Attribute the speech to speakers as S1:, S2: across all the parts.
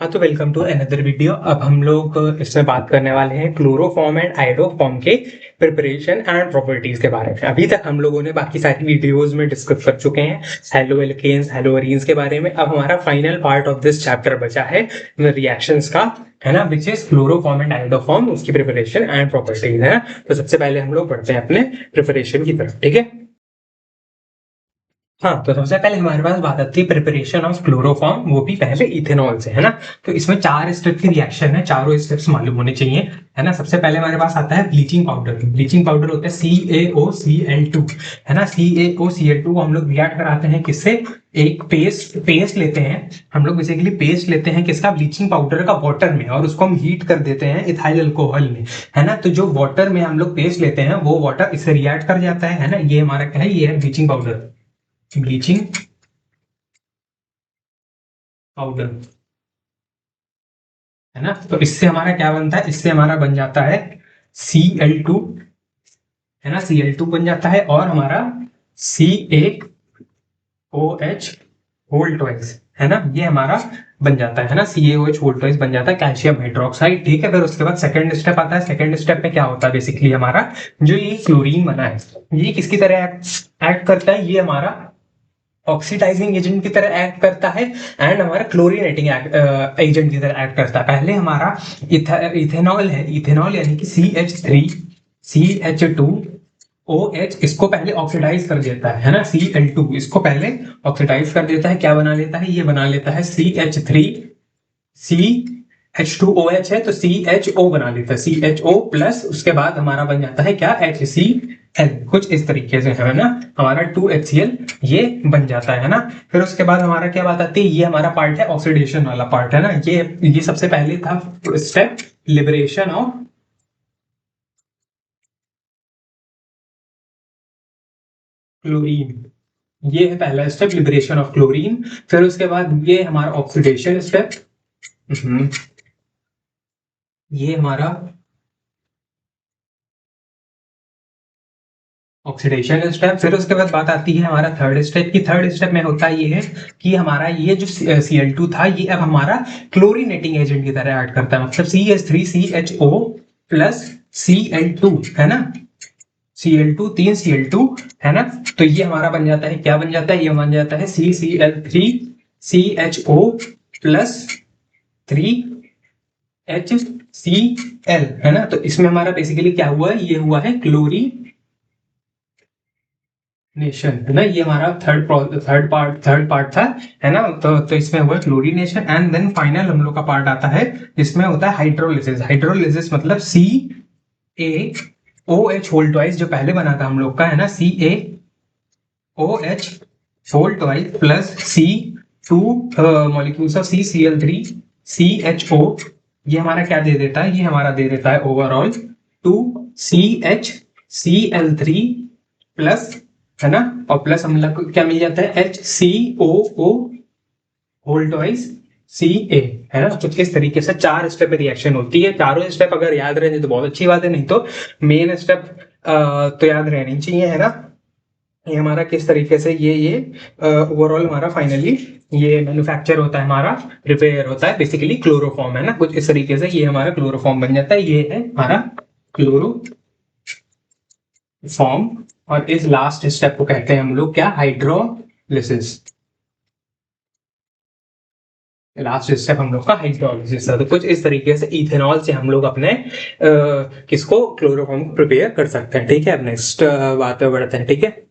S1: हाँ, तो welcome to another video. अब हम लोग इसमें बात करने वाले हैं क्लोरोफॉर्म एंड आयोडोफॉर्म के प्रिपरेशन एंड प्रॉपर्टीज के बारे में। अभी तक हम लोगों ने बाकी सारी वीडियोस में डिस्कस कर चुके हैं हेलो एल्केन्स हेलो एरीन्स के बारे में। अब हमारा final part of this chapter बचा है रिएक्शंस का, है ना, which is chloroform and iodoform, उसकी प्रिपरेशन एंड प्रॉपर्टीज है। तो सबसे पहले हम लोग बढ़ते हैं अपने प्रिपरेशन की तरफ, ठीक है। हाँ, तो सबसे पहले हमारे पास बात आती है प्रिपरेशन ऑफ क्लोरोफॉर्म, वो भी पहले इथेनॉल से, है ना। तो इसमें 4 स्टेप की रिएक्शन है, चारों स्टेप्स मालूम होने चाहिए, है ना। सबसे पहले हमारे पास आता है ब्लीचिंग पाउडर। ब्लीचिंग पाउडर होता है CaOCl2, है ना। CaOCl2 को हम लोग रिएक्ट कराते हैं किससे? एक पेस्ट लेते हैं हम लोग, बेसिकली पेस्ट लेते हैं किसका? ब्लीचिंग पाउडर का, वाटर में, और उसको हम हीट कर देते हैं इथाइल अल्कोहल में, है ना। तो जो वाटर में हम लोग पेस्ट लेते हैं वो वाटर इससे रिएक्ट कर जाता है ना। ये हमारा क्या है? ये है ब्लीचिंग पाउडर, ब्लीचिंग पाउडर, है ना। तो इससे हमारा क्या बनता है? इससे हमारा बन जाता है Cl2, है ना। Cl2 बन जाता है, और हमारा CaOH होल ट्वाइस, है ना, ये हमारा बन जाता है ना। CaOH होल ट्वाइस बन जाता है, कैल्शियम हाइड्रोक्साइड, ठीक है। फिर उसके बाद सेकंड स्टेप आता है। सेकंड स्टेप में क्या होता है? बेसिकली हमारा जो ये क्लोरीन बना है, ये किसकी तरह एक्ट करता है? ये हमारा ऑक्सीडाइजिंग एजेंट की तरह एक्ट करता है, एंड हमारा क्लोरीनेटिंग एजेंट की तरह एक्ट करता है। पहले हमारा इथेनॉल है, इथेनॉल यानी कि CH3CH2OH, इसको पहले ऑक्सीडाइज कर देता है ना। Cl2 इसको पहले ऑक्सीडाइज कर देता है, क्या बना लेता है? ये बना लेता है CH3, CH2OH है तो CHO बना लेता है, CHO प्लस, उसके बाद हमारा बन जाता है क्या? HCl, कुछ इस तरीके से, है ना। हमारा 2HCl ये बन जाता है ना। फिर उसके बाद हमारा क्या बात आती है? ये हमारा पार्ट है ऑक्सीडेशन वाला पार्ट, है ना। ये सबसे पहले था स्टेप, लिबरेशन ऑफ क्लोरीन। ये है पहला स्टेप, लिबरेशन ऑफ क्लोरीन। फिर उसके बाद ये हमारा ऑक्सीडेशन स्टेप, ये हमारा ऑक्सीडेशन स्टेप। फिर उसके बाद बात आती है हमारा थर्ड स्टेप की। थर्ड स्टेप में होता ये है कि हमारा ये जो Cl2 था, ये अब हमारा क्लोरीनेटिंग एजेंट की तरह ऐड करता है, मतलब CH3CHO प्लस Cl2, है ना। Cl2, 3 Cl2, है ना। तो ये हमारा बन जाता है, क्या बन जाता है? ये बन जाता है CCl3CHO प्लस 3HCl, है ना। तो इसमें हमारा बेसिकली क्या हुआ है? ये हुआ है क्लोरी नेशन, है ना। ये हमारा थर्ड पार्ट था, है ना। तो इसमें हुआ क्लोरीनेशन, एंड देन फाइनल हम लोग का पार्ट आता है, जिसमें होता है हाइड्रोलिसिस। हाइड्रोलिसिस मतलब CaOH होल ट्वाइस, जो पहले बना था हम लोग का, है ना, CaOH whole twice plus C2 molecules of CCl3CHO, ये हमारा क्या दे देता है? ये हमारा दे देता है ओवरऑल 2CHCl3 प्लस, है ना। और प्लस हम लोग को क्या मिल जाता है? HCOO होल ट्वाइस Ca, है ना। तो इस तरीके से 4 स्टेप रिएक्शन होती है। चारों स्टेप अगर याद रहे तो बहुत अच्छी बात है, नहीं तो मेन स्टेप तो याद रहनी चाहिए, है ना। ये हमारा किस तरीके से ये ओवरऑल हमारा फाइनली ये मैन्युफैक्चर होता है, हमारा प्रिपेयर होता है, बेसिकली क्लोरोफॉर्म, है ना। कुछ इस तरीके से ये हमारा क्लोरोफॉर्म बन जाता है। ये है हमारा क्लोरोफॉर्म। और इस लास्ट स्टेप को कहते हैं हम लोग क्या? हाइड्रोलिसिस। लास्ट स्टेप हम लोग का हाइड्रोलिसिस है। तो कुछ इस तरीके से इथेनॉल से हम लोग अपने किसको? क्लोरोफॉर्म को प्रिपेयर कर सकते हैं, ठीक है। अब नेक्स्ट बात पे बढ़ते हैं, ठीक है।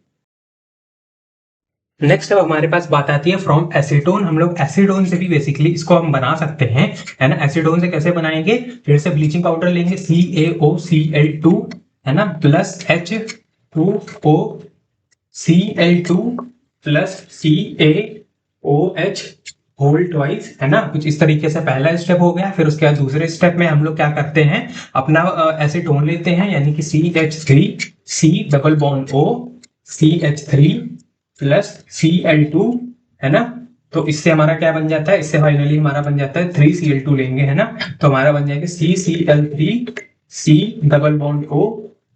S1: नेक्स्ट अब हमारे पास बात आती है फ्रॉम एसीटोन। हम लोग एसीटोन से भी बेसिकली इसको हम बना सकते हैं, है ना। एसीटोन से कैसे बनाएंगे? फिर से ब्लीचिंग पाउडर लेंगे CaOCl2, है ना, plus H2OCl2 plus CaOH whole twice, है ना। कुछ इस तरीके से पहला स्टेप हो गया। फिर उसके बाद दूसरे स्टेप में हम लोग क्या करते हैं? अपना एसीटोन लेते हैं, यानी कि CH3C double bond O CH3 plus Cl2, है ना। तो इससे हमारा क्या बन जाता है? इससे फाइनली हमारा बन जाता है 3Cl2 लेंगे, है ना। तो हमारा बन जाएगा CCl3C double bond O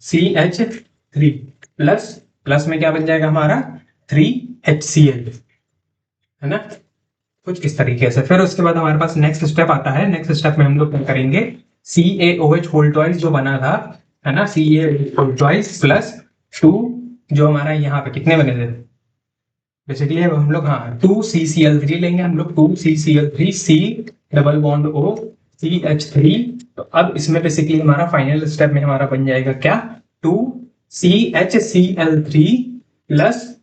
S1: CH3 plus, plus में क्या बन जाएगा हमारा? 3HCl, है ना। कुछ इस तरीके से। फिर उसके बाद हमारे पास नेक्स्ट स्टेप आता है। नेक्स्ट स्टेप में हम लोग क्या करेंगे, CaOH होल ट्वाइस जो बना था, है ना, CaOH होल ट्वाइस प्लस 2, जो हमारा यहाँ पे कितने बने थे बेसिकली, अब हम लोग हाँ 2CCl3 लेंगे हम लोग, 2CCl3 C double bond O CH3। तो अब इसमें बेसिकली हमारा फाइनल स्टेप में हमारा बन जाएगा क्या, 2CHCl3 plus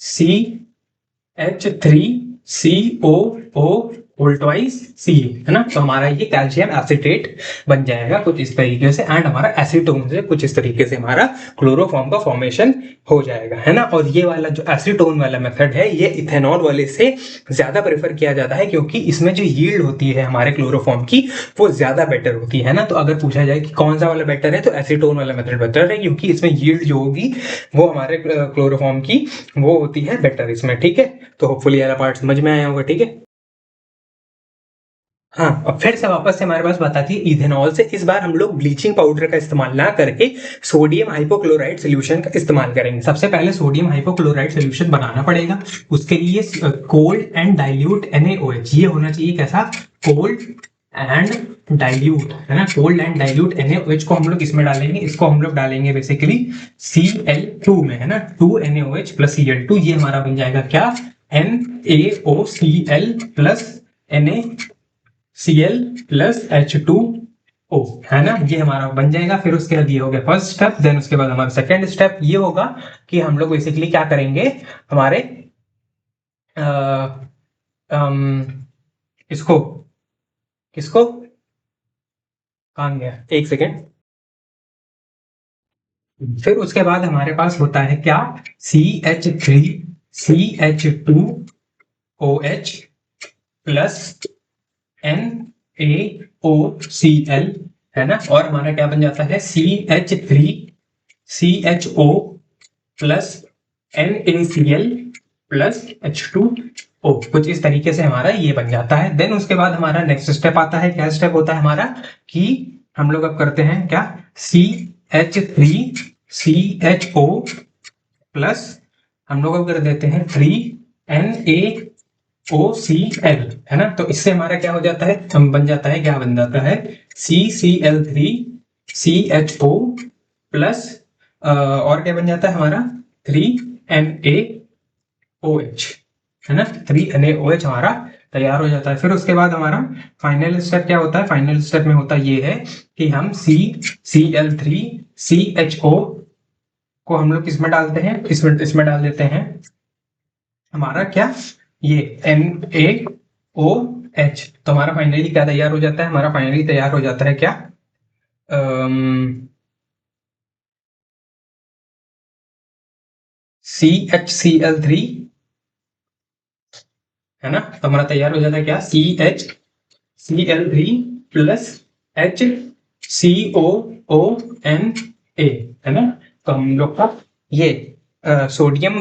S1: CH3CO whole twice Ca, है ना। तो हमारा ये कैल्शियम एसिटेट बन जाएगा कुछ इस तरीके से, एंड हमारा एसीटोन से कुछ इस तरीके से हमारा क्लोरोफॉर्म का फॉर्मेशन हो जाएगा, है ना। और ये वाला जो एसीटोन वाला मेथड है ये इथेनॉल वाले से ज्यादा प्रेफर किया जाता है, क्योंकि इसमें जो यील्ड होती है हमारे क्लोरोफॉर्म की वो ज्यादा बेटर होती है ना। तो अगर पूछा जाए कि कौन सा वाला बेटर है, तो एसीटोन वाला मेथड बेटर है, क्योंकि इसमें यील्ड जो होगी वो हमारे क्लोरोफॉर्म की वो होती है बेटर इसमें, ठीक है। तो होपफुली वाला पार्ट समझ में आया होगा, ठीक है। हाँ, अब फिर से वापस से हमारे पास बताती है इथेनॉल से। इस बार हम लोग ब्लीचिंग पाउडर का इस्तेमाल ना करके सोडियम हाइपोक्लोराइड सोल्यूशन का इस्तेमाल करेंगे। सबसे पहले सोडियम हाइपोक्लोराइड सोल्यूशन बनाना पड़ेगा। उसके लिए कोल्ड एंड डाइल्यूट NaOH, ये होना चाहिए कैसा, कोल्ड एंड डाइल्यूट, है ना। कोल्ड एंड डाइल्यूट NaOH को हम लोग इसमें डालेंगे, इसको हम लोग डालेंगे बेसिकली Cl2 में, है ना। 2 NaOH प्लस Cl2, ये हमारा बन जाएगा क्या, NaOCl plus NaCl plus H2O, है ना। ये हमारा बन जाएगा। फिर उसके बाद ये हो गया फर्स्ट स्टेप। देन उसके बाद हमारा सेकेंड स्टेप ये होगा कि हम लोग बेसिकली क्या करेंगे, हमारे इसको किसको, कहाँ गया, एक सेकेंड। फिर उसके बाद हमारे पास होता है क्या, CH3CH2OH प्लस NaOCl, है ना। और हमारा क्या बन जाता है, CH3CHO plus NaCl plus H2O, कुछ इस तरीके से हमारा ये बन जाता है। देन उसके बाद हमारा नेक्स्ट स्टेप आता है। क्या स्टेप होता है हमारा, कि हम लोग अब करते हैं क्या, CH3CHO प्लस हम लोग अब कर देते हैं 3NaOCl, है ना। तो इससे हमारा क्या हो जाता है, बन जाता है, क्या बन जाता है, CCl3CHO प्लस और क्या बन जाता है हमारा 3NaOH, है ना। 3NaOH हमारा तैयार हो जाता है। फिर उसके बाद हमारा फाइनल स्टेप क्या होता है, फाइनल स्टेप में होता ये है कि हम CCl3CHO को हम लोग किसमें डालते हैं, इसमें डाल देते हैं हमारा क्या, ये NaOH। तो हमारा फाइनली क्या तैयार हो जाता है, हमारा फाइनली तैयार हो जाता है क्या, CHCl3, है ना। तो हमारा तैयार हो जाता है क्या, CHCl3 प्लस HCOONA, है ना। तो हम लोग का ये सोडियम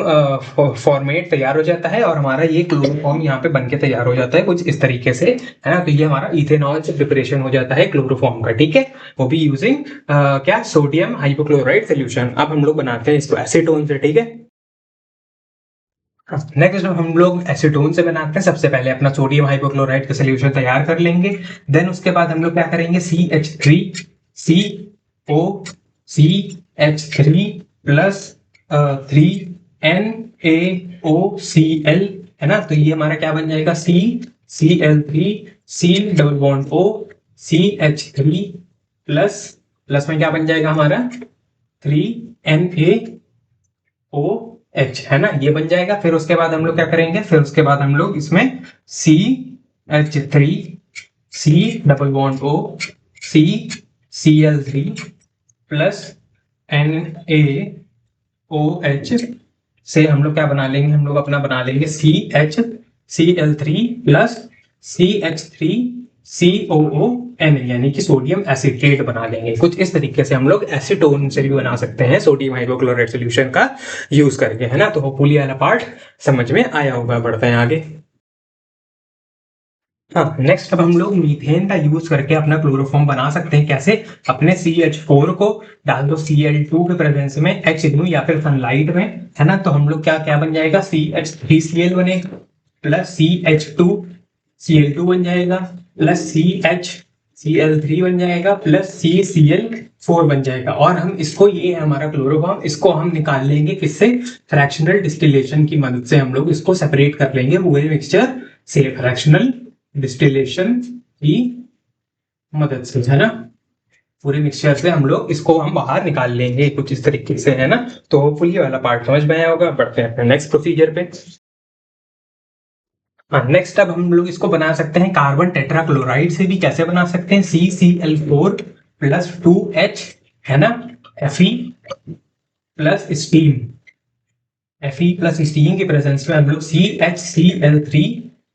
S1: फॉर्मेट तैयार हो जाता है, और हमारा ये क्लोरोफॉर्म यहाँ पे बनके तैयार हो जाता है कुछ इस तरीके से, है ना। तो ये हमारा इथेनॉल से प्रिपरेशन हो जाता है क्लोरोफॉर्म का, ठीक है। वो भी यूजिंग क्या, सोडियम हाइपोक्लोराइड सोल्यूशन। अब हम लोग बनाते हैं इसको एसीटोन से, ठीक है। नेक्स्ट हम लोग एसीटोन से बनाते हैं। सबसे पहले अपना सोडियम हाइपोक्लोराइड का सोल्यूशन तैयार कर लेंगे। देन उसके बाद हम लोग क्या करेंगे, CH3COCH3 प्लस 3NaOCl, है ना। तो ये हमारा क्या बन जाएगा, CCl3 C double bond O CH3 plus plus में क्या बन जाएगा हमारा 3NaOH, है ना, ये बन जाएगा। फिर उसके बाद हम लोग क्या करेंगे, फिर उसके बाद हम लोग इसमें CH3 C double bond O CCl3 plus NaOH से हम लोग क्या बना लेंगे, हम लोग अपना बना लेंगे CHCl3 प्लस CH3COON, यानी कि सोडियम एसिटेट बना लेंगे। कुछ इस तरीके से हम लोग एसीटोन से भी बना सकते हैं सोडियम हाइपोक्लोराइड सोल्यूशन का यूज करके, है ना। तो होपफुली वाला पार्ट समझ में आया होगा। बढ़ते हैं आगे। हाँ, नेक्स्ट अब हम लोग मीथेन का यूज करके अपना क्लोरोफॉर्म बना सकते हैं। कैसे, अपने CH4 को डाल दो Cl2 के प्रेजेंस में H या फिर सनलाइट में, है ना। तो हम लोग क्या क्या बन जाएगा, CH3Cl बनेगा, प्लस CH2Cl2 बन जाएगा, प्लस CHCl3 बन जाएगा, प्लस CCl4 बन जाएगा। और हम इसको, ये है हमारा क्लोरोफॉर्म, इसको हम निकाल लेंगे किससे, फ्रैक्शनल डिस्टिलेशन की मदद से हम लोग इसको सेपरेट कर लेंगे पूरे मिक्सचर से, फ्रैक्शनल डिस्टिलेशन की मदद से, है ना। पूरे मिक्सचर से हम लोग इसको हम बाहर निकाल लेंगे कुछ इस तरीके से, है ना। तो होपफुली वाला पार्ट समझ में आया होगा। बढ़ते हैं नेक्स्ट प्रोसीजर पे। हाँ, नेक्स्ट अब हम लोग इसको बना सकते हैं कार्बन टेट्राक्लोराइड से भी। कैसे बना सकते हैं, CCl4 प्लस 2H, है ना, Fe plus steam, Fe plus steam की प्रेजेंस में हम लोग CHCl3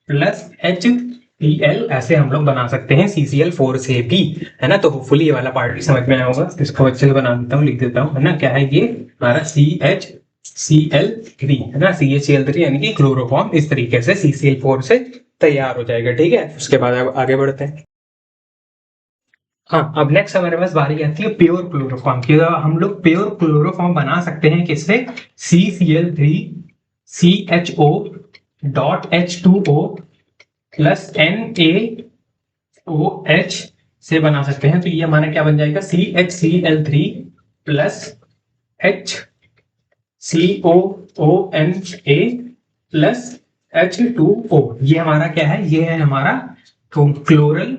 S1: प्लस HCl ऐसे हम लोग बना सकते हैं CCl4 से भी, है ना। तो होपफुली ये वाला पार्ट भी समझ में आया होगा। इसको अच्छे से बना देता हूँ, लिख देता हूँ, है ना। क्या है ये हमारा CHCl3, है ना, CHCl3 यानी कि क्लोरोफॉर्म इस तरीके से CCl4 से तैयार हो जाएगा, ठीक है। उसके बाद आगे बढ़ते हैं। हाँ, अब नेक्स्ट हमारे पास बारी आती है प्योर क्लोरोफॉर्म की। हम लोग प्योर क्लोरोफॉर्म बना सकते हैं किससे, CCl3 CHO dot H2O plus NaOH से बना सकते हैं। तो ये हमारा क्या बन जाएगा, CHCl3 plus HCOONA plus H2O। ये हमारा क्या है, ये है हमारा क्लोरल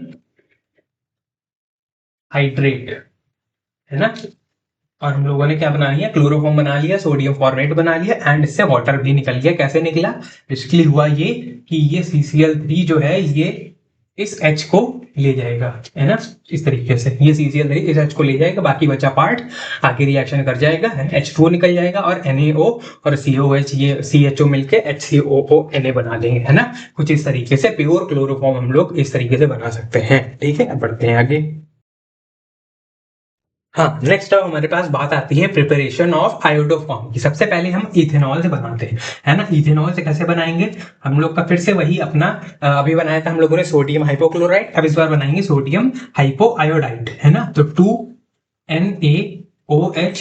S1: हाइड्रेट, है ना। और हम लोगों ने क्या बना लिया, क्लोरोफॉर्म बना लिया, सोडियम फॉर्मेट बना लिया, एंड इससे वाटर भी निकल गया। कैसे निकला, बेसिकली हुआ ये कि ये CCl3 जो है ये इस H को ले जाएगा, है ना, इस तरीके से ये CCl3 इस H को ले जाएगा, बाकी बचा पार्ट आगे रिएक्शन कर जाएगा, H2O निकल जाएगा और NaO और COH, ये CHO मिलके HCOONA बना देंगे, है ना। कुछ इस तरीके से प्योर क्लोरोफॉर्म हम लोग इस तरीके से बना सकते हैं, ठीक है। बढ़ते हैं आगे। हाँ, नेक्स्ट अब हमारे पास बात आती है प्रिपरेशन ऑफ आयोडोफॉर्म की। सबसे पहले हम इथेनॉल से बनाते हैं, है ना। इथेनॉल से कैसे बनाएंगे, हम लोग का फिर से वही अपना अभी बनाया था हम लोगों ने सोडियम हाइपोक्लोराइड, अब इस बार बनाएंगे सोडियम हाइपोआयोडाइड, है ना। तो 2NaOH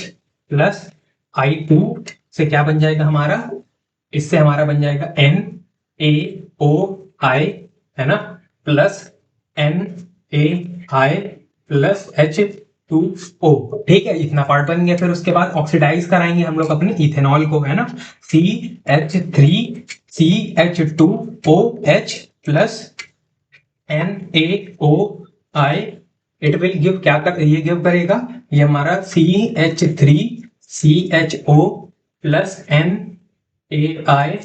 S1: प्लस I2 से क्या बन जाएगा हमारा, इससे हमारा बन जाएगा NaOI, है ना, प्लस NaI प्लस H2O, ठीक है। इतना पार्ट बन गया। फिर उसके बाद ऑक्सीडाइज कराएंगे हम लोग अपने इथेनॉल को, है ना, CH3CH2OH plus NaOI। It will give, क्या कर, ये गिव करेगा, ये हमारा CH3CHO plus NaI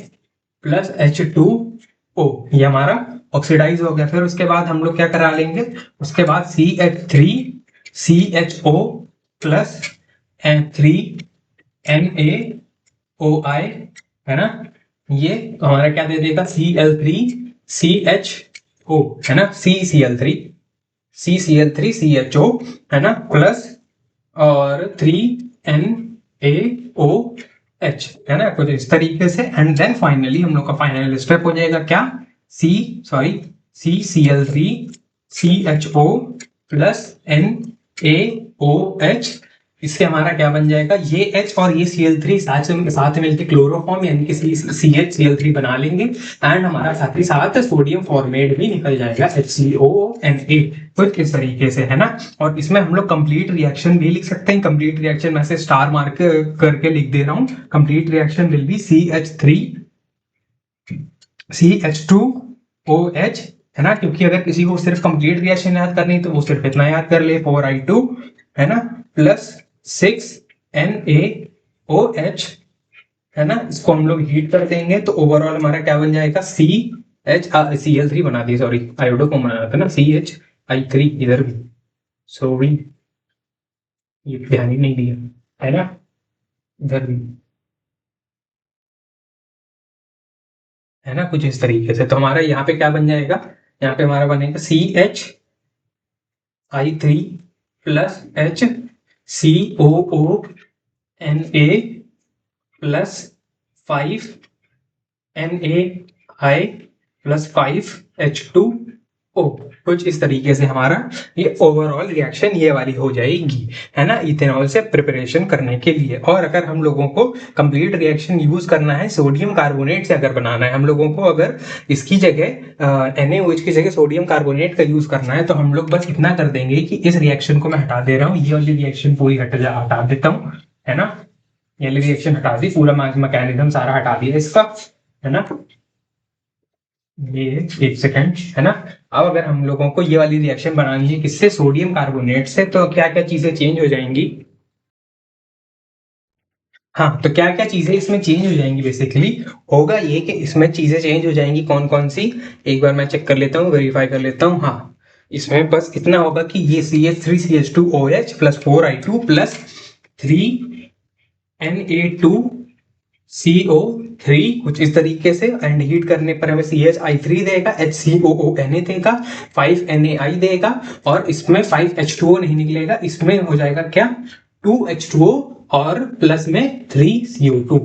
S1: plus H2O, ये हमारा ऑक्सीडाइज हो गया। फिर उसके बाद हम लोग क्या करा लेंगे, उसके बाद CH3CHO प्लस 3NaOI, है ना, ये हमारा क्या दे देगा, Cl3CHO, है ना, CCl3CCl3CHO, है ना, प्लस और 3NaOH, है ना, कुछ इस तरीके से। एंड देन फाइनली हम लोग का फाइनल स्टेप हो जाएगा क्या, CCl3CHO प्लस NaOH। इससे हमारा क्या बन जाएगा, ये H और ये Cl3 साथ मिलकर क्लोरोफॉर्म यानी कि CHCl3 बना लेंगे, एंड हमारा साथ ही साथ सोडियम फॉर्मेट भी निकल जाएगा, HCOONA, कुछ इस तरीके से, है ना। और इसमें हम लोग कंप्लीट रिएक्शन भी लिख सकते हैं। कंप्लीट रिएक्शन मैं से स्टार मार्क करके लिख दे रहा हूं। Complete reaction will be CH3CH2OH, है ना, क्योंकि अगर किसी को सिर्फ कंप्लीट रिएक्शन याद करनी है तो वो सिर्फ इतना याद कर ले, 4I2, है ना, प्लस 6NaOH, है ना। इसको हम लोग हीट कर देंगे तो ओवरऑल हमारा क्या बन जाएगा, CL3 बना दिया, सॉरी आयोडो को बनाना था ना, CHI3 इधर भी, सो भी ये ध्यान ही नहीं दिया, है ना, इधर भी, है ना, कुछ इस तरीके से। तो हमारा यहाँ पे क्या बन जाएगा, यहाँ पे हमारा बनेगा CHI3 plus HCOONA plus 5NaI plus 5H2 ओ, कुछ इस तरीके से हमारा ये ओवरऑल रिएक्शन ये वाली हो जाएगी, है ना, इथेनॉल से प्रिपरेशन करने के लिए। और अगर हम लोगों को कंप्लीट रिएक्शन यूज करना है सोडियम कार्बोनेट से, अगर बनाना है हम लोगों को, अगर इसकी जगह NaOH की जगह सोडियम कार्बोनेट का यूज करना है, तो हम लोग बस इतना कर देंगे कि इस रिएक्शन को मैं हटा दे रहा हूँ, ये वाली रिएक्शन पूरी हटा देता हूँ, है ना, ये वाली रिएक्शन हटा दी, पूरा मैकेनिज्म सारा हटा दिया इसका, है ना, ये एक सेकंड, है ना। अब अगर हम लोगों को ये वाली रिएक्शन बनानी है किससे, सोडियम कार्बोनेट से, तो क्या क्या चीजें चेंज हो जाएंगी। हाँ, तो क्या क्या चीजें इसमें चेंज हो जाएंगी, बेसिकली होगा ये कि इसमें चीजें चेंज हो जाएंगी, कौन कौन सी, एक बार मैं चेक कर लेता हूँ, वेरीफाई कर लेता हूँ। हाँ, इसमें बस इतना होगा कि ये CH3CH2OH plus 4I2 plus 3Na2CO3 कुछ इस तरीके से, एंड हीट करने पर हमें CHI3 देगा, HCOONA देगा, 5Na देगा, और इसमें 5H2O नहीं निकलेगा, इसमें हो जाएगा क्या, 2H2O और प्लस में 3CO2।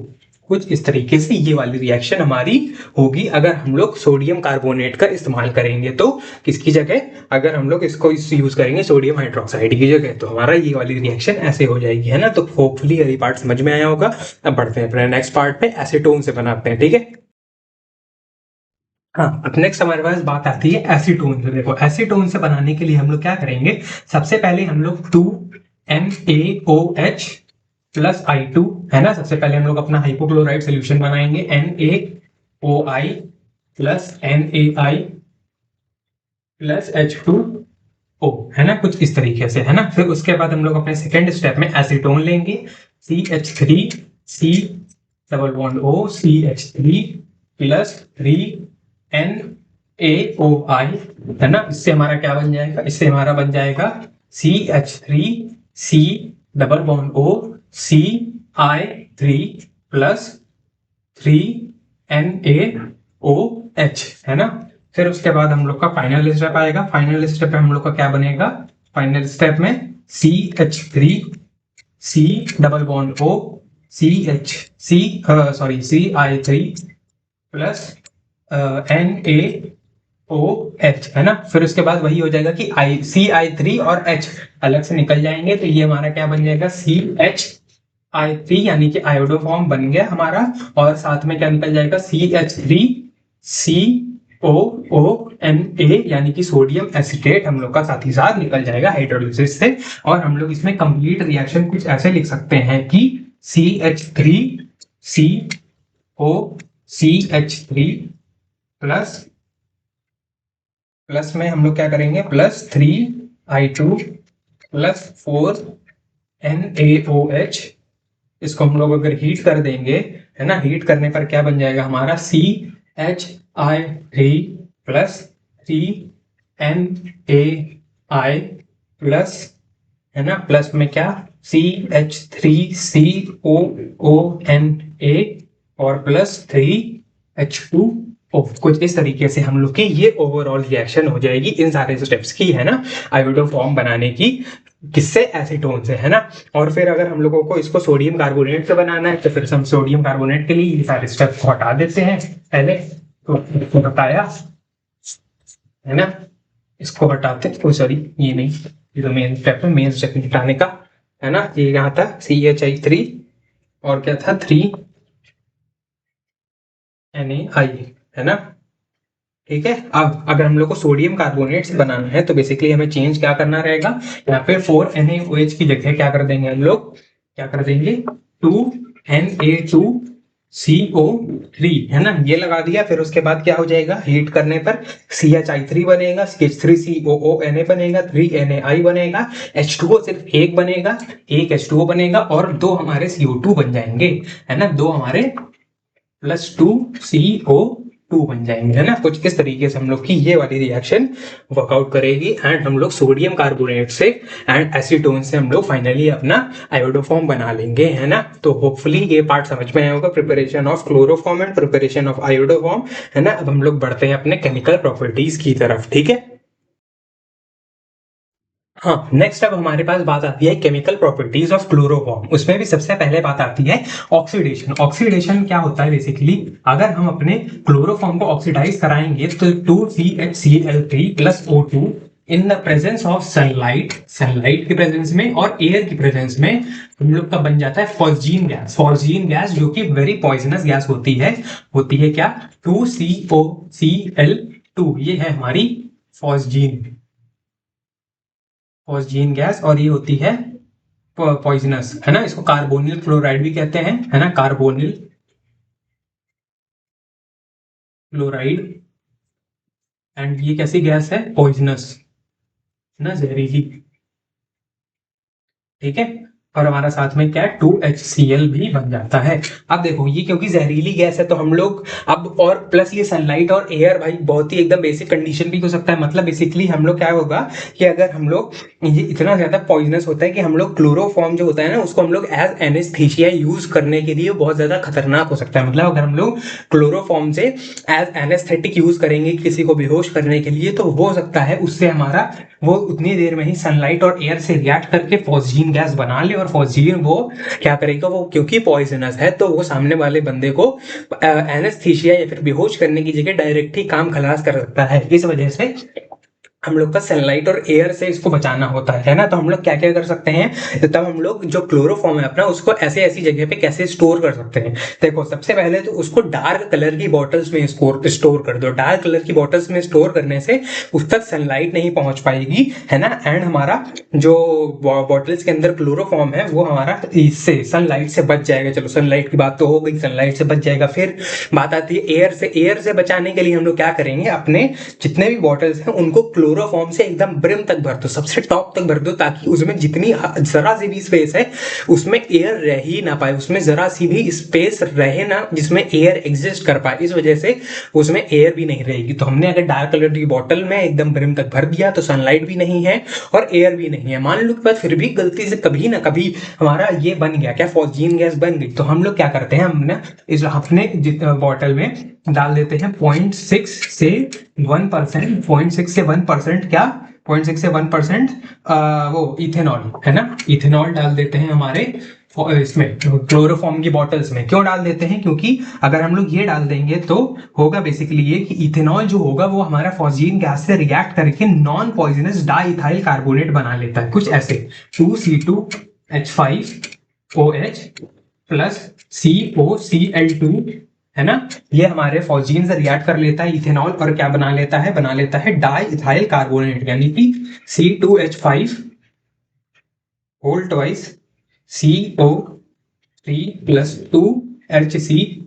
S1: कुछ इस तरीके से ये वाली रिएक्शन हमारी होगी अगर हम लोग सोडियम कार्बोनेट का इस्तेमाल करेंगे। तो किसकी जगह, अगर हम लोग इसको यूज करेंगे सोडियम हाइड्रोक्साइड की जगह, तो हमारा ये वाली रिएक्शन ऐसे हो जाएगी, है ना। तो होपफुली ये पार्ट समझ में आया होगा। अब बढ़ते हैं अपने नेक्स्ट पार्ट पे, एसीटोन से बनाते हैं, ठीक है। हाँ, अब नेक्स्ट हमारे पास बात आती है एसीटोन से। देखो, एसीटोन से बनाने के लिए हम लोग क्या करेंगे, सबसे पहले हम लोग 2NaOH प्लस I2, है ना, सबसे पहले हम लोग अपना हाइपोक्लोराइड सोल्यूशन बनाएंगे, NaOI plus NaI plus H2O, है ना, कुछ इस तरीके से, है ना। फिर उसके बाद हम लोग अपने सेकेंड स्टेप में एसीटोन लेंगे, CH3C double bond O CH3 plus 3NaOI, है ना। इससे हमारा क्या बन जाएगा, इससे हमारा बन जाएगा CH3C double bond O CI3 plus 3NaOH, है ना। फिर उसके बाद हम लोग का फाइनल स्टेप आएगा, फाइनल स्टेप में हम लोग का क्या बनेगा, फाइनल स्टेप में CH3C double bond O CI3 plus NaOH, है ना। फिर उसके बाद वही हो जाएगा कि CI3 और H अलग से निकल जाएंगे, तो ये हमारा क्या बन जाएगा, CHI3, यानी कि आयोडो फॉर्म बन गया हमारा, और साथ में क्या निकल जाएगा, CH3COONA, यानी कि सोडियम एसिटेट हम लोग का साथ ही साथ निकल जाएगा हाइड्रोलिसिस से। और हम लोग इसमें कंप्लीट रिएक्शन कुछ ऐसे लिख सकते हैं कि CH3COCH3 प्लस में हम लोग क्या करेंगे, प्लस 3I2 प्लस 4NaOH, इसको हम लोग अगर हीट कर देंगे, है ना, हीट करने पर क्या बन जाएगा हमारा, CHI3 प्लस 3NaI प्लस, है ना, प्लस में क्या, CH3COONA और प्लस 3H2O। कुछ इस तरीके से हम लोग की ये ओवरऑल रिएक्शन हो जाएगी इन सारे स्टेप्स की, है ना, आयोडो फॉर्म बनाने की, किससे, एसीटोन से, है ना। और फिर अगर हम लोगों को इसको सोडियम कार्बोनेट से बनाना है, तो फिर हम सोडियम कार्बोनेट के लिए ये सारे स्टेप को हटा देते हैं पहले, तो बताया, है ना, इसको हटाते, सॉरी ये नहीं, ये तो मेन स्टेप है, मेन स्टेप हटाने का, है ना। ये यहाँ था CHI3 और क्या था 3NaI, है ना, ठीक है। अब अगर हम लोग को सोडियम कार्बोनेट से बनाना है, तो बेसिकली हमें चेंज क्या करना रहेगा, यहाँ पे 4NaOH की जगह क्या कर देंगे हम लोग, क्या कर देंगे, 2Na2CO3, है ना, ये लगा दिया। फिर उसके बाद क्या हो जाएगा, हीट करने पर CHI3 बनेगा, CH3COONA बनेगा, 3NaI बनेगा, H2O सिर्फ एक बनेगा, एक H2O बनेगा, और दो हमारे CO2 बन जाएंगे, है ना, दो हमारे प्लस 2CO2 बन जाएंगे, है ना। कुछ इस तरीके से हम लोग की ये वाली रिएक्शन वर्कआउट करेगी, एंड हम लोग सोडियम कार्बोनेट से एंड एसीटोन से हम लोग फाइनली अपना आयोडोफॉर्म बना लेंगे, है ना। तो होपफुली ये पार्ट समझ में आया होगा, preparation of chloroform and preparation of iodoform, है ना। अब हम लोग बढ़ते हैं अपने केमिकल प्रॉपर्टीज की तरफ, ठीक है। हाँ, नेक्स्ट अब हमारे पास बात आती है केमिकल प्रॉपर्टीज ऑफ क्लोरोफॉर्म। उसमें भी सबसे पहले बात आती है ऑक्सीडेशन। ऑक्सीडेशन क्या होता है बेसिकली, अगर हम अपने क्लोरोफॉर्म को ऑक्सीडाइज कराएंगे तो 2CHCl3 plus O2 in the presence of sunlight, sunlight की प्रेजेंस में और एयर की प्रेजेंस में हम लोग का बन जाता है फॉस्जीन गैस। फॉस्जीन गैस जो कि वेरी पॉइजनस गैस होती है क्या, 2COCl2, ये है हमारी फॉस्जीन फॉस्जीन गैस, और ये होती है पॉइजनस, है ना। इसको कार्बोनिल क्लोराइड भी कहते हैं, है ना, कार्बोनिल क्लोराइड। एंड ये कैसी गैस है, पॉइजनस, है ना, जहरीली। ठीक है, और हमारा साथ में क्या है, 2HCl भी बन जाता है। अब देखो ये क्योंकि जहरीली गैस है तो हम लोग अब, और प्लस ये सनलाइट और एयर भाई बहुत ही एकदम बेसिक कंडीशन भी हो सकता है। मतलब बेसिकली हम लोग क्या होगा कि अगर हम लोग, ये इतना ज्यादा पॉइजनस होता है कि हम लोग क्लोरोफॉर्म जो होता है ना उसको हम लोग एज एनेस्थीसिया यूज करने के लिए बहुत ज्यादा खतरनाक हो सकता है। मतलब अगर हम लोग क्लोरोफॉर्म से एज एनेस्थेटिक यूज करेंगे किसी को बेहोश करने के लिए, तो हो सकता है उससे हमारा वो उतनी देर में ही सनलाइट और एयर से रिएक्ट करके फॉस्जीन गैस बना ले, और फॉस्जीन वो क्या करेगा, वो क्योंकि पॉइजनस है तो वो सामने वाले बंदे को एनेस्थीसिया या फिर बेहोश करने की जगह डायरेक्ट ही काम खलास कर सकता है। इस वजह से हम लोग का सनलाइट और एयर से इसको बचाना होता है ना। तो हम लोग क्या क्या कर सकते हैं, तब हम लोग जो क्लोरोफॉर्म है अपना उसको ऐसे ऐसी जगह पे कैसे स्टोर कर सकते हैं। देखो सबसे पहले तो उसको डार्क कलर की बॉटल्स में स्टोर कर दो। डार्क कलर की बॉटल्स में स्टोर करने से उस तक सनलाइट नहीं पहुंच पाएगी, है ना। एंड हमारा जो बॉटल्स के अंदर क्लोरोफॉर्म है वो हमारा इससे सनलाइट से बच जाएगा। चलो सनलाइट की बात तो हो गई, सनलाइट से बच जाएगा। फिर बात आती है एयर से। एयर से बचाने के लिए हम लोग क्या करेंगे, अपने जितने भी बॉटल्स हैं उनको क्लोरोफॉर्म से एकदम ब्रिम तक भर दो, सबसे टॉप तक भर दो, ताकि उसमें जितनी जरा सी भी स्पेस है उसमें एयर रह ही ना पाए, उसमें जरा सी भी स्पेस रहे ना जिसमें एयर एग्जिस्ट कर पाए। इस वजह से उसमें एयर भी नहीं रहेगी। तो हमने अगर डार्क कलर की बॉटल में एकदम ब्रिम तक भर दिया तो सनलाइट भी नहीं है और एयर भी नहीं है। मान लो कि फिर भी गलती से कभी ना कभी हमारा ये बन गया, क्या, फॉस्जीन गैस बन गई, तो हम लोग क्या करते हैं, हमने इस अपने बॉटल में डाल देते हैं 0.6 से 1%, 0.6 से 1%, क्या, 0.6 से 1% वो इथेनॉल, है ना, इथेनॉल डाल देते हैं हमारे इसमें क्लोरोफॉर्म की बॉटल्स में। क्यों डाल देते हैं, क्योंकि अगर हम लोग ये डाल देंगे तो होगा बेसिकली ये कि इथेनॉल जो होगा वो हमारा फॉस्जीन गैस से रिएक्ट करके नॉन पॉइजनस डाइथाइल कार्बोनेट बना लेता है, कुछ ऐसे 2C2H5OH प्लस COCl2, है ना। ये हमारे फॉस्जीन से रिएक्ट कर लेता है इथेनॉल और क्या बना लेता है डाई इथाइल कार्बोनेट, यानी कि C2H5 whole twice CO3 plus 2HCl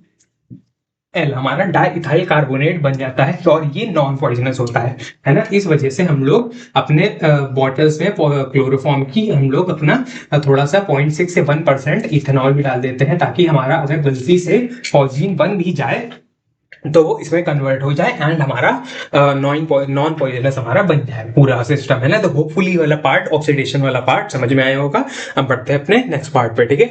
S1: हमारा डाई इथाइल कार्बोनेट बन जाता है, और ये नॉन पॉइजनस होता है ना। इस वजह से हम लोग अपने बॉटल्स में क्लोरोफॉर्म की हम लोग अपना थोड़ा सा 0.6 से 1% इथेनॉल भी डाल देते हैं, ताकि हमारा अगर गलती से फॉस्जीन बन भी जाए तो वो इसमें कन्वर्ट हो जाए एंड हमारा नॉन पॉइजनस हमारा बन जाए पूरा सिस्टम, है ना। तो होपफुली वाला पार्ट, ऑक्सीडेशन वाला पार्ट समझ में आया होगा। अब बढ़ते हैं अपने नेक्स्ट पार्ट पे, ठीक है।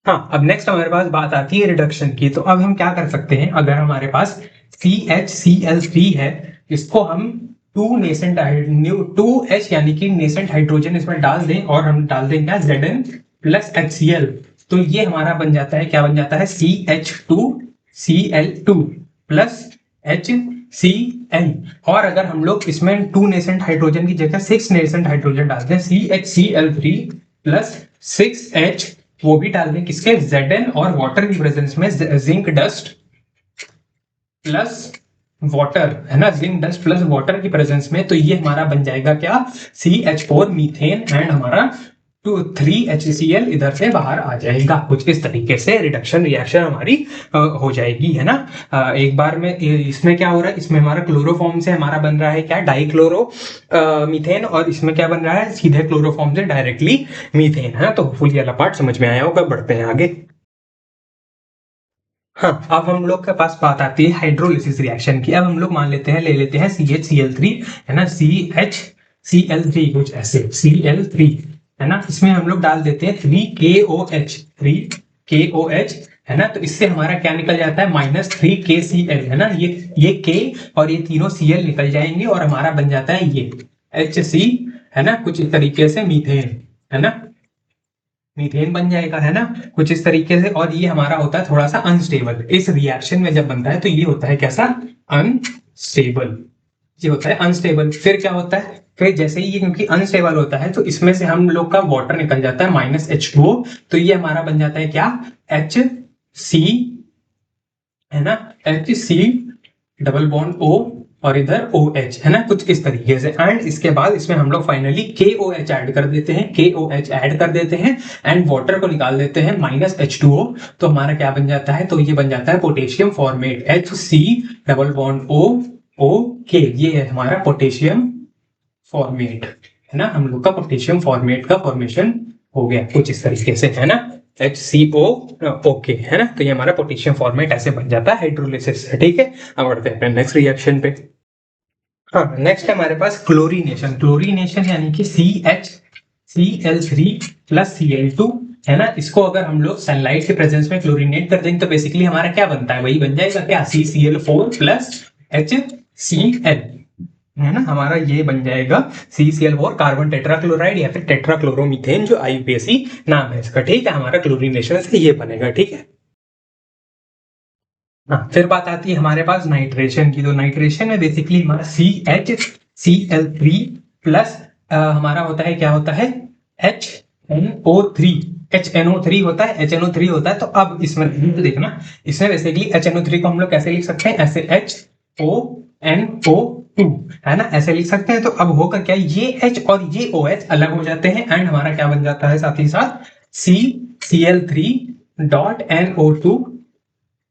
S1: हाँ, अब नेक्स्ट हमारे पास बात आती है रिडक्शन की। तो अब हम क्या कर सकते हैं, अगर हमारे पास CHCl3 है, इसको हम 2H यानी कि नेसेंट हाइड्रोजन इसमें डाल दें और हम डाल दें क्या, Zn प्लस HCl, तो ये हमारा बन जाता है, क्या बन जाता है, CH2Cl2 प्लस HCl। और अगर हम लोग इसमें 2 नेसेंट हाइड्रोजन की जगह 6 नेसेंट हाइड्रोजन डालते हैं, CHCl3 प्लस 6H, वो भी डाल दें किसके, Zn और वाटर की प्रेजेंस में, जिंक डस्ट प्लस वाटर, है ना, जिंक डस्ट प्लस वाटर की प्रेजेंस में, तो ये हमारा बन जाएगा क्या, CH4 मीथेन, एंड हमारा 3HCl इधर से बाहर आ जाएगा। कुछ इस तरीके से रिडक्शन रिएक्शन हमारी हो जाएगी, है ना। एक बार में इसमें क्या हो रहा है, इसमें हमारा क्लोरोफॉर्म से हमारा बन रहा है क्या, डाइक्लोरो मीथेन, और इसमें क्या बन रहा है, सीधे क्लोरोफॉर्म से डायरेक्टली मीथेन, है ना। तो फुल वाला पार्ट समझ में आया होगा। बढ़ते हैं आगे। हाँ, अब हम लोग के पास बात आती है हाइड्रोलिसिस रिएक्शन की। अब हम लोग मान लेते हैं, ले लेते हैं CHCl3, है ना, CHCl3 कुछ ऐसे Cl3, है ना। इसमें हम लोग डाल देते हैं 3KOH, है ना। तो इससे हमारा क्या निकल जाता है, -3KCl, है ना। ये K और ये तीनों Cl निकल जाएंगे और हमारा बन जाता है ये HC, है ना, कुछ इस तरीके से मीथेन, है ना, मीथेन बन जाएगा, है ना, कुछ इस तरीके से। और ये हमारा होता है थोड़ा सा अनस्टेबल, इस रिएक्शन में जब बनता है तो ये होता है कैसा, अनस्टेबल, ये होता है अनस्टेबल। फिर क्या होता है, फिर जैसे ही ये क्योंकि अनस्टेबल होता है तो इसमें से हम लोग का वाटर निकल जाता है -H2O, तो ये हमारा बन जाता है क्या, HC, है ना, HC डबल बॉन्ड O और इधर OH, है ना, कुछ इस तरीके से। एंड इसके बाद इसमें हम लोग फाइनली KOH ऐड कर देते हैं, KOH ऐड कर देते हैं एंड वाटर को निकाल देते हैं -H2O, तो हमारा क्या बन जाता है, तो ये बन जाता है potassium format, HC double bond OOK, ये है हमारा पोटेशियम फॉर्मेट, है ना, हम लोग का पोटेशियम फॉर्मेट का फॉर्मेशन हो गया कुछ इस तरीके से, है ना, HCO ओके, है ना, तो ये हमारा पोटेशियम फॉर्मेट ऐसे बन जाता है हाइड्रोलिसिस से। ठीक है, अब बढ़ते हैं नेक्स्ट रिएक्शन पे। हाँ, नेक्स्ट है हमारे पास क्लोरीनेशन। क्लोरीनेशन यानी कि CH Cl3 + Cl2, है ना, इसको अगर हम लोग सनलाइट के प्रेजेंस में क्लोरीनेट कर देंगे तो बेसिकली हमारा क्या बनता है, वही बन जाएगा क्या, CCl4 + HCl, है ना, हमारा ये बन जाएगा CCl4 कार्बन टेट्राक्लोराइड या फिर टेट्राक्लोरोमीथेन, जो IUPAC नाम है इसका। ठीक है, हमारा क्लोरीनेशन से ये बनेगा। ठीक है, हाँ, फिर बात आती है हमारे पास नाइट्रेशन की। तो नाइट्रेशन में बेसिकली हमारा CHCl3 हमारा होता है, क्या होता है, HNO3, HNO3 होता है, HNO3 होता है। तो अब इसमें देखना, इसमें बेसिकली HNO3 को हम लोग कैसे लिख सकते हैं, ऐसे HONO2, है ना, ऐसे लिख सकते हैं। तो अब होगा क्या, ये H और ये OH अलग हो जाते हैं एंड हमारा क्या बन जाता है साथ ही साथ CCl3.NO2,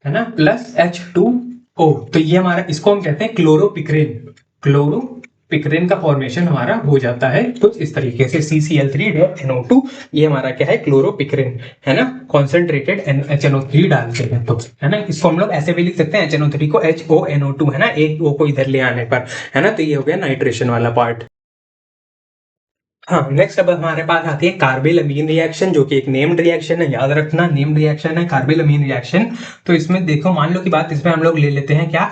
S1: है ना, +H2O। तो ये हमारा, इसको हम कहते हैं क्लोरोपिक्रेन, क्लोरोपिक्रेन का फॉर्मेशन हमारा हो जाता है कुछ इस तरीके से, CCl3.NO2, ये हमारा क्या है, क्लोरोपिक्रेन, है ना, कॉन्सेंट्रेटेड HNO3 डालते हैं तो, है ना, इसको हम लोग ऐसे भी लिख सकते हैं HNO3 को HONO2, है ना, एक O को इधर ले आने पर, है ना, तो ये हो गया नाइट्रेशन वाला पार्ट। हाँ, नेक्स्ट अब हमारे पास आती है कार्बेलमीन रिएक्शन, जो कि एक नेम्ड रिएक्शन है, याद रखना, नेम्ड रिएक्शन है कार्बेलमीन रिएक्शन। तो इसमें देखो, मान लो की बात, इसमें हम लोग ले लेते हैं क्या,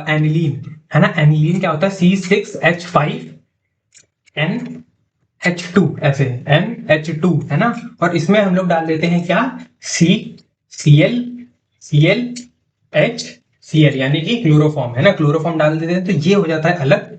S1: एनिलीन, है ना, एनिलीन क्या होता है, C6H5NH2, ऐसे NH2, है ना, और इसमें हम लोग डाल देते हैं क्या, CCl यानी कि क्लोरोफॉर्म, है ना, क्लोरोफॉर्म डाल देते हैं तो ये हो जाता है अलग,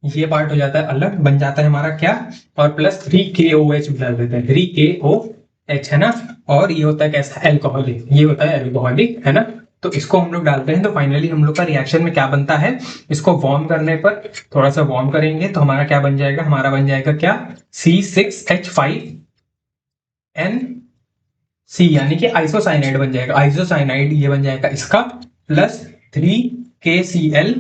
S1: ये पार्ट हो जाता है अलग, बन जाता है हमारा क्या, और +3KOH डाल देते हैं, 3KOH, है ना, और ये होता है कैसा, एल्कोहलिक, ये होता है एल्कोहलिक, है ना। तो इसको हम लोग डालते हैं तो फाइनली हम लोग का रिएक्शन में क्या बनता है, इसको वार्म करने पर, थोड़ा सा वार्म करेंगे तो हमारा क्या बन जाएगा, हमारा बन जाएगा क्या, C6H5NC, यानी कि आइसोसाइनाइड बन जाएगा, आइसोसाइनाइड ये बन जाएगा इसका, +3KCl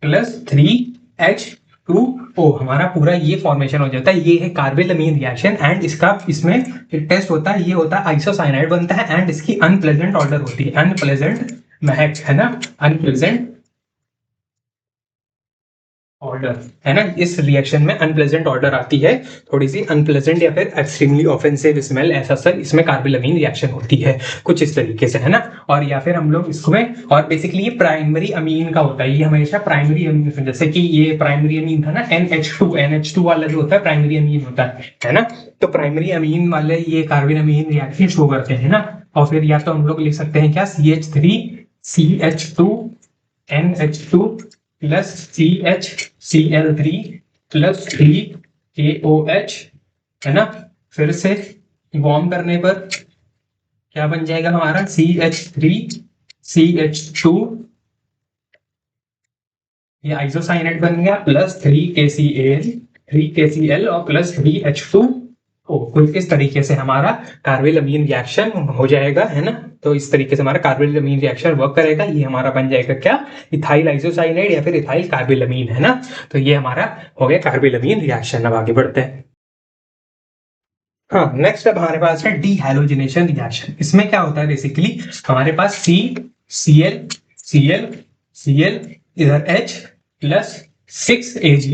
S1: +3H2O, हमारा पूरा ये फॉर्मेशन हो जाता है। ये है कार्बेलमीन रिएक्शन एंड इसका, इसमें एक टेस्ट होता है, ये होता है आइसोसाइनाइड बनता है एंड इसकी अनप्लेजेंट ऑर्डर होती है, अनप्लेजेंट महक, है ना, अनप्लेजेंट ऑर्डर, है ना, इस रिएक्शन में अनप्लेजेंट ऑर्डर आती है, थोड़ी सी अनप्लेजेंट या फिर एक्सट्रीमली ऑफेंसिव स्मेल, ऐसा सर इसमें कार्बेलमीन रिएक्शन होती है कुछ इस तरीके से, है ना। और या फिर हम लोग इसमें, और बेसिकली ये प्राइमरी अमीन का होता है, ये हमेशा प्राइमरी अमीन, जैसे कि ये प्राइमरी अमीन था ना, NH2 वाला जो होता है प्राइमरी अमीन होता है ना, तो प्राइमरी अमीन वाले ये कार्बेलमीन रिएक्शन शो करते हैं ना। और फिर या तो हम लोग लिख सकते हैं क्या, CH3CH2NH2 +CHCl3 +3KOH, है ना, फिर से वार्म करने पर क्या बन जाएगा हमारा, CH3CH2, ये आइसोसाइनाइड बन गया, +3KCl और +3H2O, कुछ इस तरीके से हमारा कार्बेलमीन रिएक्शन हो जाएगा, है ना। तो इस तरीके से हमारा कार्बेलमीन रिएक्शन वर्क करेगा, ये हमारा बन जाएगा क्या, इथाइल आइसोसाइनाइड या फिर इथाइल कार्बेलमीन, है ना। तो ये हमारा हो गया कार्बेलमीन रिएक्शन। अब आगे बढ़ते हैं। हाँ, नेक्स्ट अब हमारे पास है डीहैलोजिनेशन रिएक्शन। इसमें क्या होता है, बेसिकली हमारे पास Cl इधर H +6Ag,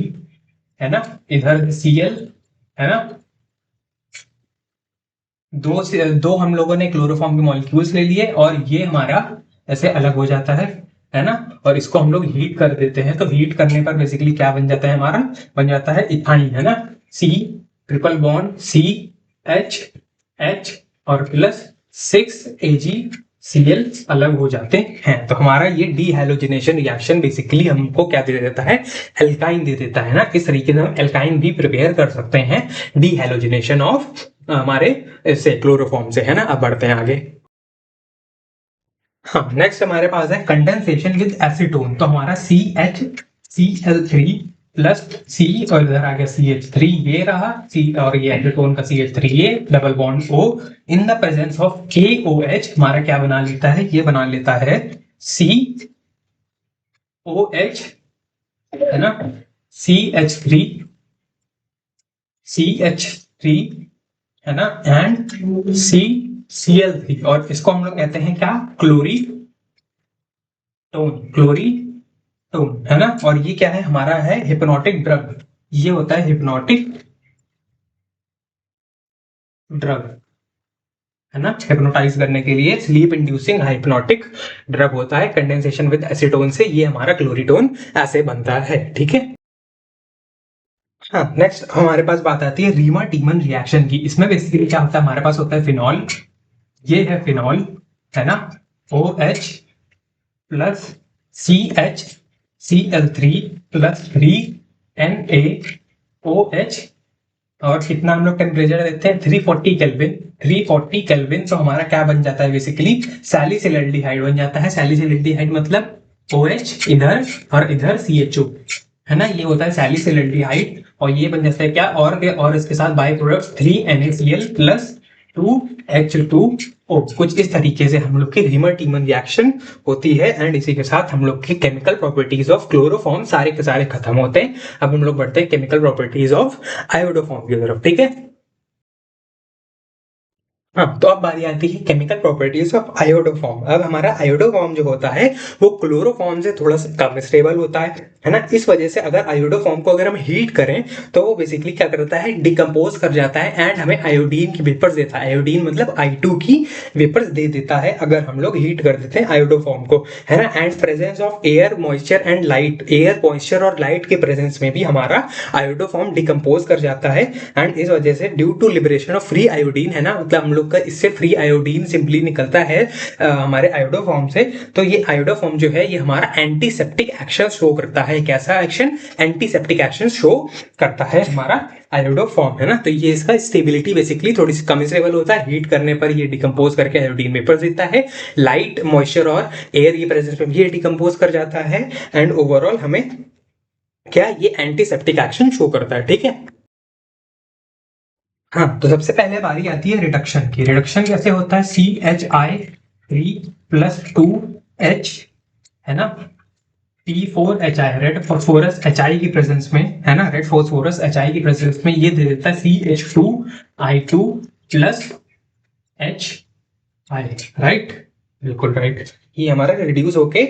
S1: है ना, इधर Cl, है ना, दो हम लोगों ने क्लोरोफॉर्म के मॉलिक्यूल्स ले लिए और ये हमारा ऐसे अलग हो जाता है, है ना, और इसको हम लोग हीट कर देते हैं, तो हीट करने पर बेसिकली क्या बन जाता है हमारा, बन जाता है इथाइन, है ना, C ट्रिपल बॉन्ड CH और प्लस 6AgCl अलग हो जाते हैं। तो हमारा ये डीहैलोजिनेशन रिएक्शन बेसिकली हमको क्या दे देता है, एल्काइन दे देता है ना। इस तरीके से हम एल्काइन भी प्रिपेयर कर सकते हैं डीहैलोजिनेशन ऑफ हमारे इससे क्लोरोफॉर्म से, है ना। अब बढ़ते हैं आगे। हाँ, नेक्स्ट हमारे पास है कंडेंसेशन विद एसीटोन। तो हमारा CHCl3 प्लस C और इधर आ गया CH3, ये रहा C और ये एसीटोन का CH3, ये double bond O in the presence of KOH हमारा क्या बना लेता है, ये बना लेता है COH, है ना, CH3 है ना, एंड CCl3, और इसको हम लोग कहते हैं क्या, क्लोरीटोन, है ना। और ये क्या है हमारा, है हिप्नोटिक ड्रग, ये होता है हिप्नोटिक ड्रग, है ना, हिप्नोटाइज करने के लिए स्लीप इंड्यूसिंग हाइप्नोटिक ड्रग होता है। कंडेंसेशन विद एसीटोन से ये हमारा क्लोरीटोन ऐसे बनता है, ठीक है। हाँ, नेक्स्ट हमारे पास बात आती है रीमर टीमन रिएक्शन की। इसमें बेसिकली क्या होता है, हमारे पास होता है फिनॉल, ये है फिनॉल, है ना, OH plus CHCl3 plus 3NaOH, और कितना हम लोग टेम्परेचर देते हैं, 340 केल्विन। 340 केल्विन तो हमारा क्या बन जाता है, बेसिकली सैलिसिलएल्डिहाइड बन जाता है। सैलिसिलएल्डिहाइड मतलब OH इधर और इधर CHO, है ना, ये होता है सैलिसिलएल्डिहाइड। और ये बन जाता है क्या, और इसके साथ by product 3NaCl plus 2H2O। कुछ इस तरीके से हम लोग की रीमर टीमन रिएक्शन होती है। एंड इसी के साथ हम लोग की केमिकल प्रॉपर्टीज ऑफ क्लोरोफॉर्म सारे के सारे खत्म होते हैं। अब हम लोग बढ़ते हैं केमिकल प्रॉपर्टीज ऑफ आयोडोफॉर्म की तरफ, ठीक है। हाँ, तो अब बारी आती है केमिकल प्रॉपर्टीज ऑफ आयोडोफॉर्म। अब हमारा आयोडोफॉर्म जो होता है वो क्लोरोफॉर्म से थोड़ा सा कम स्टेबल होता है ना। इस वजह से अगर आयोडोफॉर्म को अगर हम हीट करें तो वो बेसिकली क्या करता है, डिकम्पोज कर जाता है एंड हमें आयोडीन की वेपर्स देता है। आयोडीन मतलब I2 की वेपर्स दे देता है अगर हम लोग हीट कर देते हैं आयोडोफॉर्म को, है ना। And presence of air moisture and light, air moisture और लाइट के प्रेजेंस में भी हमारा आयोडोफॉर्म डिकम्पोज कर जाता है। एंड इस वजह से due to liberation of free iodine, है ना, मतलब हम लोग का इससे फ्री आयोडीन सिंपली निकलता है हमारे आयोडोफॉर्म से। तो ये आयोडोफॉर्म जो है ये हमारा एंटीसेप्टिक एक्शन शो करता है। कैसा एक्शन, एंटीसेप्टिक एक्शन शो करता है हमारा आयोडोफॉर्म, है ना। तो ये इसका स्टेबिलिटी बेसिकली थोड़ी सी कम स्टेबल होता है। हीट करने पर ये डिकम्पोज करके आयोडीन वेपर देता है। लाइट मॉइस्चर और एयर की प्रेजेंस में भी ये डिकम्पोज कर जाता है। एंड ओवरऑल हमें क्या, ये एंटीसेप्टिक एक्शन शो करता है, ठीक है। हाँ, तो सबसे पहले बारी आती है रिडक्शन की। रिडक्शन कैसे होता है, CHI3 प्लस 2H, है ना, T4HI, रेड फॉस्फोरस HI की प्रेजेंस में, है ना, रेड फॉस्फोरस HI की प्रेजेंस में ये दे देता है CH2I2 प्लस HI, राइट, बिल्कुल राइट। ये हमारा रिड्यूस होके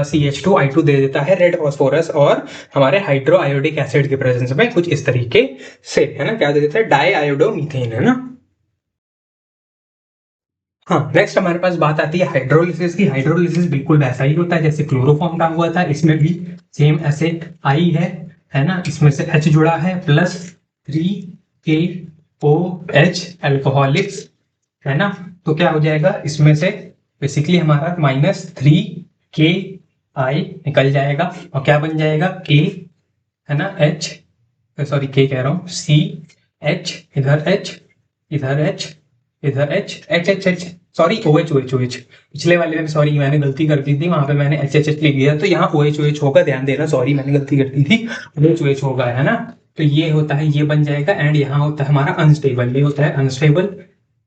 S1: CH2I2 दे देता है रेड फॉस्फोरस और हमारे हाइड्रो आयोडिक एसिड के प्रेजेंस में, कुछ इस तरीके से, है ना। क्या दे देता है, डाई आयोडोमीथेन, है ना। हाँ, नेक्स्ट हमारे पास बात आती है हाइड्रोलिसिस की। हाइड्रोलिसिस बिल्कुल वैसा ही होता है जैसे क्लोरोफॉर्म का हुआ था। इसमें भी सेम ऐसे I है ना, इसमें से H जुड़ा है प्लस 3KOH अल्कोहलिक्स, है ना। तो क्या हो जाएगा, इसमें से बेसिकली हमारा -3KI निकल जाएगा और क्या बन जाएगा, K, है ना, H, सॉरी K कह रहा हूँ, CH, इधर H, इधर H, इधर H, सॉरी OH, पिछले वाले में सॉरी मैंने गलती कर दी थी, वहां पे मैंने HH लिख दिया, तो यहाँ OH होगा, ध्यान देना, सॉरी मैंने गलती कर दी थी, OH होगा, है ना। तो ये होता है, ये बन जाएगा। एंड यहाँ होता है हमारा अनस्टेबल, ये होता है अनस्टेबल,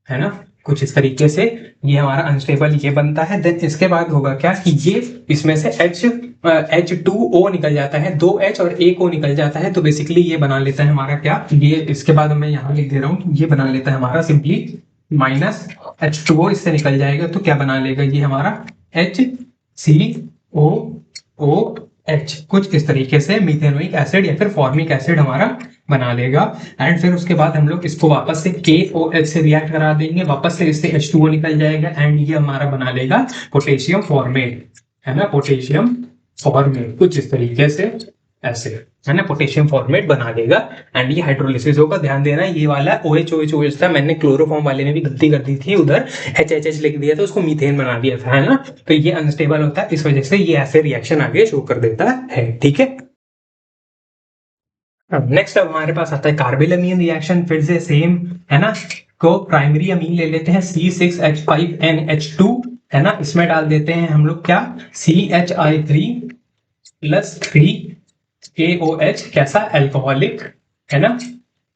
S1: है ना, कुछ इस तरीके से ये हमारा अनस्टेबल ये बनता है। देन इसके बाद होगा क्या कि ये इसमें से H2O निकल जाता है, 2H और 1O निकल जाता है। तो बेसिकली ये बना लेता है हमारा क्या, ये इसके बाद मैं यहाँ लिख दे रहा हूँ, ये बना लेता है हमारा सिंपली -H2O, इससे निकल जाएगा तो क्या बना लेगा, ये हमारा HCOOH, कुछ इस तरीके से मीथेनोइक एसिड या फिर फॉर्मिक एसिड हमारा बना लेगा। एंड फिर उसके बाद हम लोग इसको वापस से KOH से रिएक्ट करा देंगे, वापस से इससे H2O निकल जाएगा एंड ये हमारा बना लेगा पोटेशियम फॉर्मेट, है ना, पोटेशियम फॉर्मेट कुछ इस तरीके से ऐसे, है ना, पोटेशियम फॉर्मेट बना देगा एंड ये हाइड्रोलिसिस होगा। ध्यान देना ये वाला OH था, मैंने क्लोरोफॉर्म वाले में भी गलती कर दी थी, उधर HHH लिख दिया था, उसको मीथेन बना दिया था, है ना। तो ये अनस्टेबल होता है, इस वजह से ये ऐसे रिएक्शन आगे शो कर देता है, ठीक है। नेक्स्ट अब हमारे पास आता है कार्बिल रिएक्शन, फिर से सेम, है ना। को प्राइमरी अमीन ले लेते हैं C6H5NH2, है ना, इसमें डाल देते हैं हम लोग क्या, CHI3+3KOH, कैसा, अल्कोहलिक, है ना,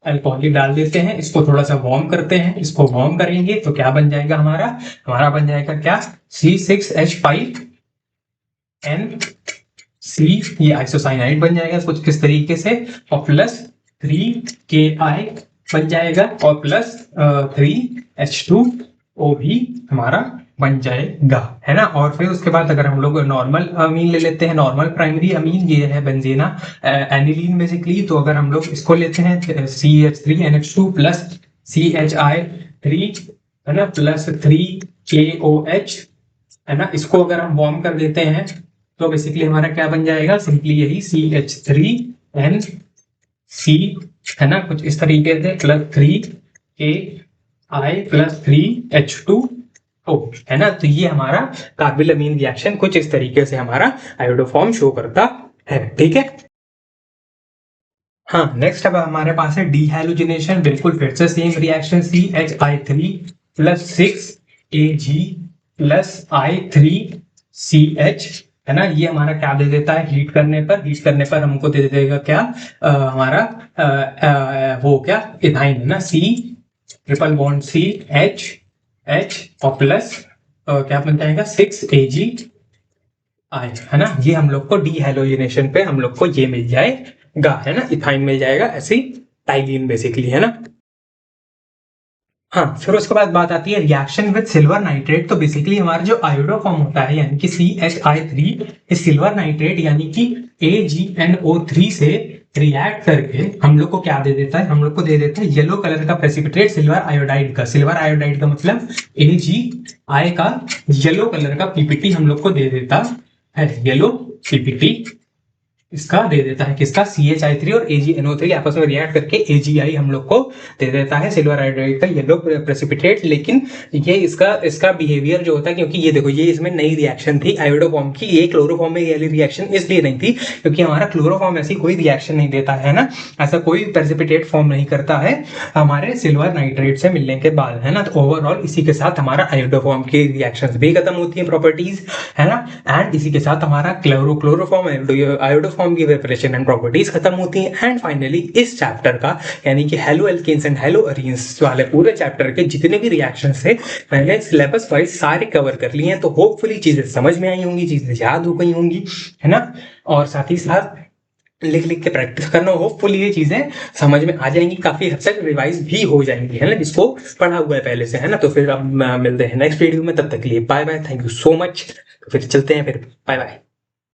S1: अल्कोहलिक डाल देते हैं। इसको थोड़ा सा वार्म करते हैं, इसको वार्म करेंगे तो क्या बन जाएगा हमारा बन जाएगा क्या, C6H5NC, ये आइसोसाइनाइड बन जाएगा कुछ किस तरीके से, और +3KI बन जाएगा, और +3H2O भी हमारा बन जाएगा, है ना। और फिर उसके बाद अगर हम लोग नॉर्मल अमीन ले लेते हैं, नॉर्मल प्राइमरी अमीन, ये है बेंजीना एनिलीन बेसिकली, तो अगर हम लोग इसको लेते हैं CH3NH2 प्लस CHI3, है ना, +3KOH, है ना, इसको अगर हम वार्म कर देते हैं तो बेसिकली हमारा क्या बन जाएगा, सिंपली यही CH3NC, है ना, कुछ इस तरीके से, +3KI+3H2O, है ना। तो ये हमारा कार्बिल अमीन रिएक्शन कुछ इस तरीके से हमारा आयोडोफॉर्म शो करता है, ठीक है। हाँ, नेक्स्ट अब हमारे पास है डीहैलोजिनेशन, बिल्कुल फिर से सेम रिएक्शन, CHI3+6AG+I3CH, है ना। ये हमारा क्या दे देता है, हीट करने पर हमको दे देगा क्या, हमारा वो क्या, इथाइन, है ना, C≡CH और प्लस क्या बन जाएगा 6AgI, है ना। ये हम लोग को डीहैलोजिनेशन पे हम लोग को ये मिल जाएगा, है ना, इथाइन मिल जाएगा, ऐसी टाइलीन बेसिकली, है ना। हाँ, फिर उसके बाद बात आती है रिएक्शन विद सिल्वर नाइट्रेट। तो बेसिकली हमारा जो आयोडोफॉर्म होता है, यानी कि CHI3, इस सिल्वर नाइट्रेट यानी कि AgNO3 से रिएक्ट करके हम लोग को क्या दे देता है, हम लोग को दे देता है येलो कलर का प्रेसिपिटेट सिल्वर आयोडाइड का। सिल्वर आयोडाइड का मतलब AgI का येलो कलर का पीपीटी हम लोग को दे देता है, येलो पीपीटी इसका दे देता है, किसका, CHI3 और AgNO3 आपस में रिएक्ट करके AgI हम लोग को दे देता है, सिल्वर आयोडाइड का येलो प्रेसिपिटेट। लेकिन ये इसका बिहेवियर जो होता है, क्योंकि ये देखो ये इसमें नई रिएक्शन थी आयोडोफॉर्म की, ये क्लोरोफॉर्म में ये रिएक्शन इसलिए नहीं थी क्योंकि हमारा क्लोरोफॉर्म ऐसी कोई रिएक्शन नहीं देता है ना, ऐसा कोई प्रेसिपिटेट फॉर्म नहीं करता है हमारे सिल्वर नाइट्रेट से मिलने के बाद, है ना। तो ओवरऑल इसी के साथ हमारा आयोडोफॉर्म की रिएक्शंस भी खत्म होती है, प्रॉपर्टीज, है ना, एंड इसी के साथ हमारा क्लोरोफॉर्म आयोडोफॉर्म की प्रिपरेशन एंड प्रॉपर्टीज खत्म होती हैं। एंड फाइनली इस चैप्टर का, यानी कि haloalkanes and haloarenes वाले पूरे चैप्टर के जितने भी रिएक्शंस थे मैंने सिलेबस वाइज सारे कवर कर लिए हैं। तो होपफुली चीजें समझ में आई होंगी, चीजें याद हो गई होंगी, है ना। और साथ ही साथ लिख के प्रैक्टिस करना, होपफुली ये चीजें समझ में आ जाएंगी, काफी हद तक रिवाइज भी हो जाएंगी, है ना, जिसको पढ़ा हुआ है पहले से, है ना। तो फिर अब मिलते हैं नेक्स्ट वीडियो में, तब तक के लिए bye bye, thank you so much. तो फिर चलते हैं, फिर बाय बाय।